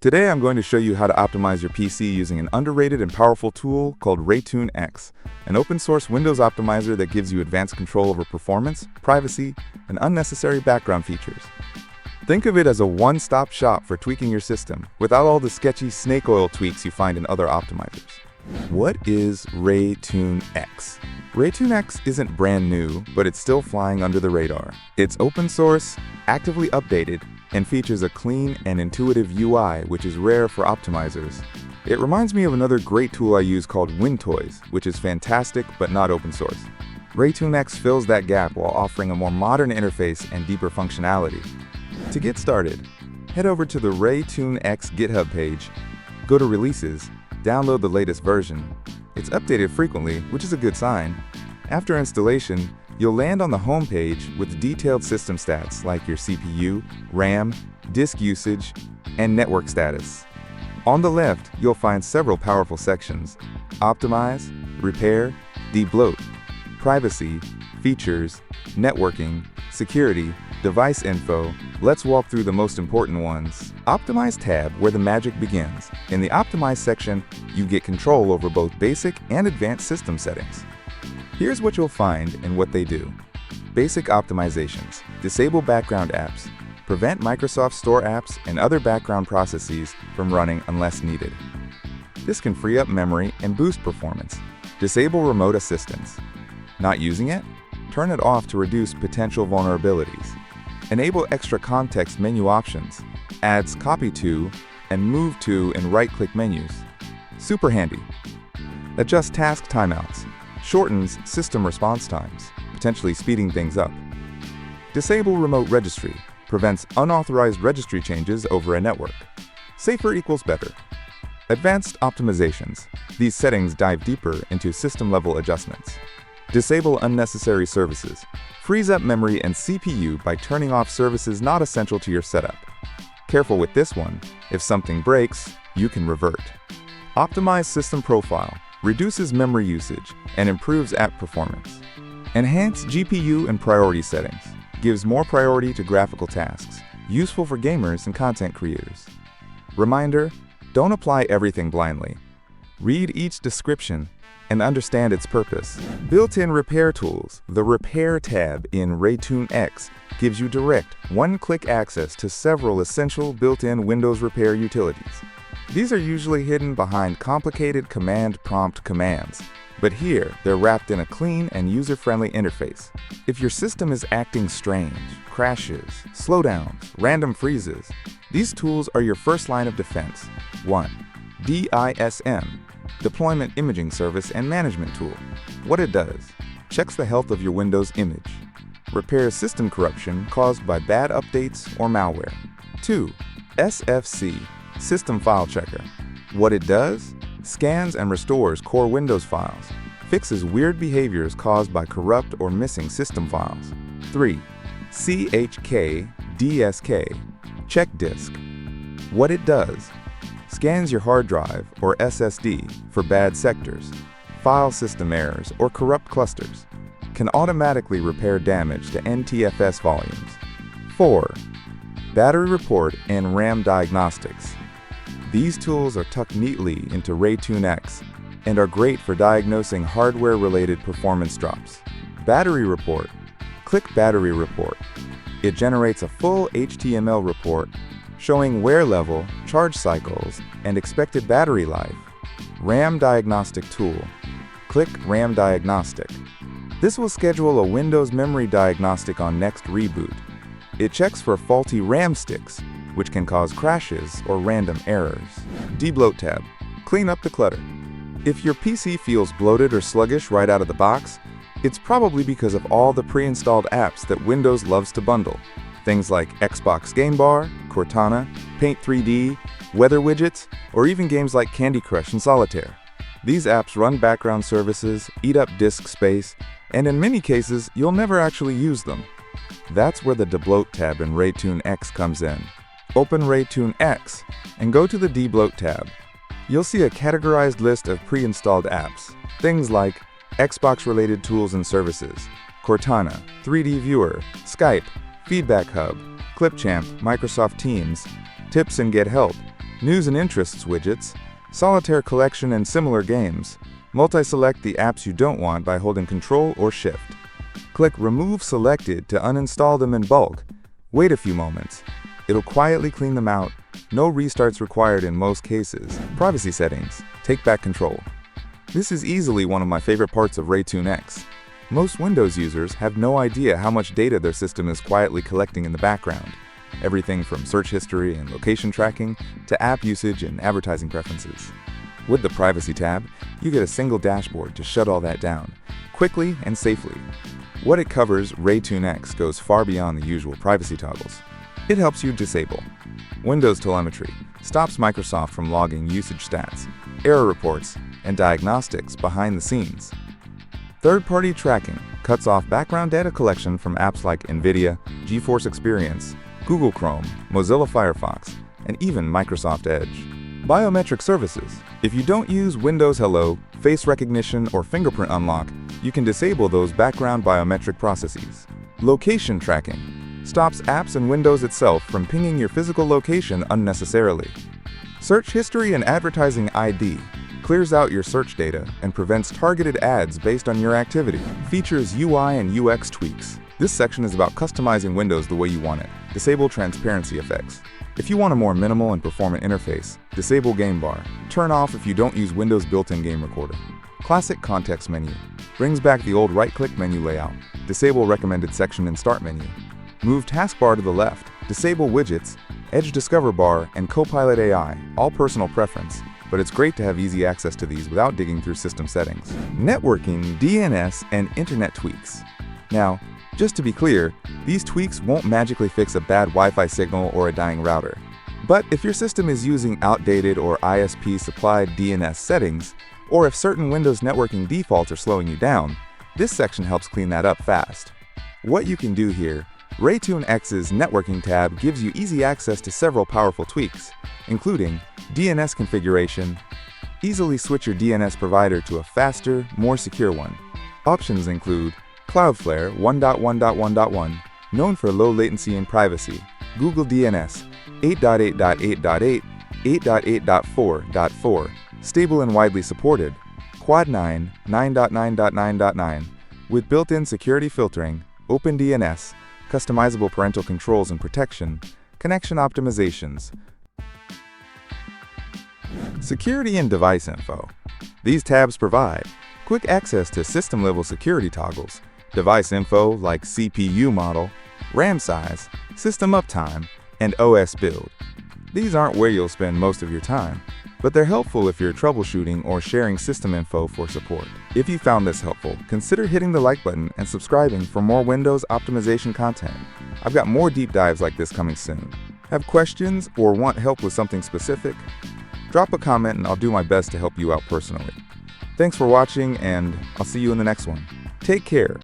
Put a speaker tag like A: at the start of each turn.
A: Today I'm going to show you how to optimize your PC using an underrated and powerful tool called Rayune X, an open-source Windows optimizer that gives you advanced control over performance, privacy, and unnecessary background features. Think of it as a one-stop shop for tweaking your system, without all the sketchy snake oil tweaks you find in other optimizers. What is Rayune X? Rayune X isn't brand new, but it's still flying under the radar. It's open source, actively updated, and features a clean and intuitive UI, which is rare for optimizers. It reminds me of another great tool I use called WinToys, which is fantastic but not open source. Rayune X fills that gap while offering a more modern interface and deeper functionality. To get started, head over to the Rayune X GitHub page, go to Releases, download the latest version. It's updated frequently, which is a good sign. After installation, you'll land on the home page with detailed system stats like your CPU, RAM, disk usage, and network status. On the left, you'll find several powerful sections: Optimize, Repair, Debloat, Privacy, Features, Networking, Security, Device Info. Let's walk through the most important ones. Optimize tab, where the magic begins. In the Optimize section, you get control over both basic and advanced system settings. Here's what you'll find and what they do. Basic optimizations. Disable background apps. Prevent Microsoft Store apps and other background processes from running unless needed. This can free up memory and boost performance. Disable remote assistance. Not using it? Turn it off to reduce potential vulnerabilities. Enable extra context menu options. Adds copy to and move to in right-click menus. Super handy. Adjust task timeouts. Shortens system response times, potentially speeding things up. Disable remote registry. Prevents unauthorized registry changes over a network. Safer equals better. Advanced optimizations. These settings dive deeper into system-level adjustments. Disable unnecessary services. Frees up memory and CPU by turning off services not essential to your setup. Careful with this one. If something breaks, you can revert. Optimize system profile. Reduces memory usage and improves app performance. Enhance GPU and priority settings. Gives more priority to graphical tasks. Useful for gamers and content creators. Reminder, don't apply everything blindly. Read each description and understand its purpose. Built-in repair tools. The Repair tab in Rayune X gives you direct, one-click access to several essential built-in Windows repair utilities. These are usually hidden behind complicated command prompt commands, but here they're wrapped in a clean and user-friendly interface. If your system is acting strange, crashes, slowdowns, random freezes, these tools are your first line of defense. 1. DISM, Deployment Imaging Service and Management Tool. What it does: checks the health of your Windows image. Repairs system corruption caused by bad updates or malware. 2. SFC, System File Checker. What it does: scans and restores core Windows files, fixes weird behaviors caused by corrupt or missing system files. 3. CHKDSK, Check Disk. What it does: scans your hard drive or SSD for bad sectors, file system errors, or corrupt clusters. Can automatically repair damage to NTFS volumes. 4. Battery Report and RAM Diagnostics. These tools are tucked neatly into Rayune X and are great for diagnosing hardware-related performance drops. Battery Report. Click Battery Report. It generates a full HTML report showing wear level, charge cycles, and expected battery life. RAM Diagnostic tool. Click RAM Diagnostic. This will schedule a Windows memory diagnostic on next reboot. It checks for faulty RAM sticks, which can cause crashes or random errors. Debloat tab. Clean up the clutter. If your PC feels bloated or sluggish right out of the box, it's probably because of all the pre-installed apps that Windows loves to bundle. Things like Xbox Game Bar, Cortana, Paint 3D, weather widgets, or even games like Candy Crush and Solitaire. These apps run background services, eat up disk space, and in many cases, you'll never actually use them. That's where the Debloat tab in Rayune X comes in. Open Rayune X and go to the Debloat tab. You'll see a categorized list of pre-installed apps, things like Xbox-related tools and services, Cortana, 3D Viewer, Skype, Feedback Hub, Clipchamp, Microsoft Teams, Tips and Get Help, News and interests widgets, solitaire collection and similar games. Multi-select the apps you don't want by holding Ctrl or Shift. Click Remove Selected to uninstall them in bulk. Wait a few moments. It'll quietly clean them out. No restarts required in most cases. Privacy settings. Take back control. This is easily one of my favorite parts of Rayune X. Most Windows users have no idea how much data their system is quietly collecting in the background. Everything from search history and location tracking to app usage and advertising preferences. With the Privacy tab, you get a single dashboard to shut all that down, quickly and safely. What it covers, Rayune X goes far beyond the usual privacy toggles. It helps you disable Windows Telemetry, stops Microsoft from logging usage stats, error reports, and diagnostics behind the scenes. Third-party tracking cuts off background data collection from apps like NVIDIA, GeForce Experience, Google Chrome, Mozilla Firefox, and even Microsoft Edge. BiometricServices. If you don't use Windows Hello, face recognition, or fingerprint unlock, you can disable those background biometric processes. Location tracking stops apps and Windows itself from pinging your physical location unnecessarily. Search history and advertising ID clears out your search data and prevents targeted ads based on your activity. Features UI and UX tweaks. This section is about customizing Windows the way you want it. Disable transparency effects. If you want a more minimal and performant interface, disable Game Bar. Turn off if you don't use Windows built-in game recorder. Classic context menu. Brings back the old right-click menu layout. Disable recommended section and start menu. Move taskbar to the left. Disable widgets, Edge Discover Bar, and CoPilot AI, all personal preference, but it's great to have easy access to these without digging through system settings. Networking, DNS, and internet tweaks. Now, just to be clear, these tweaks won't magically fix a bad Wi-Fi signal or a dying router. But if your system is using outdated or ISP-supplied DNS settings, or if certain Windows networking defaults are slowing you down, this section helps clean that up fast. What you can do here, Rayune X's networking tab gives you easy access to several powerful tweaks, including DNS configuration. Easily switch your DNS provider to a faster, more secure one. Options include Cloudflare 1.1.1.1, known for low latency and privacy, Google DNS 8.8.8.8, 8.8.4.4, stable and widely supported, Quad 9 9.9.9.9, with built-in security filtering, OpenDNS, customizable parental controls and protection, connection optimizations. Security and device info. These tabs provide quick access to system-level security toggles, device info like CPU model, RAM size, system uptime, and OS build. These aren't where you'll spend most of your time, but they're helpful if you're troubleshooting or sharing system info for support. If you found this helpful, consider hitting the like button and subscribing for more Windows optimization content. I've got more deep dives like this coming soon. Have questions or want help with something specific? Drop a comment and I'll do my best to help you out personally. Thanks for watching, and I'll see you in the next one. Take care.